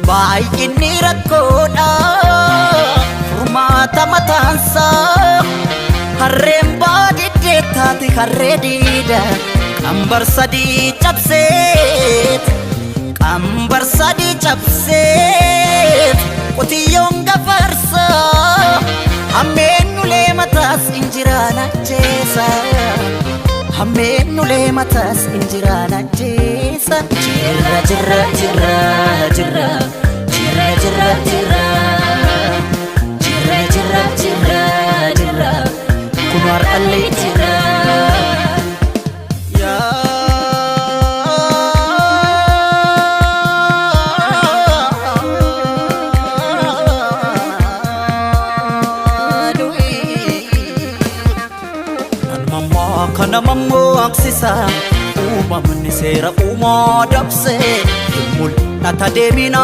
baay'inni rakkoodha furmaata mataansa harreen baadiddee taati harree diida qambar sadii cabseet qambar sadii cabseet qotiyyoon gafarsa hammeen ulee mataas injiraan ajjeesa hammeen ulee mataas injiraan ajjeesa jirra jirra jirra jirra jirra jirra jirra jirra jirra jirra jirra kun har'allee jirra kana mammoo aksisa uumamni seera uumaa dabse mul'ata deemina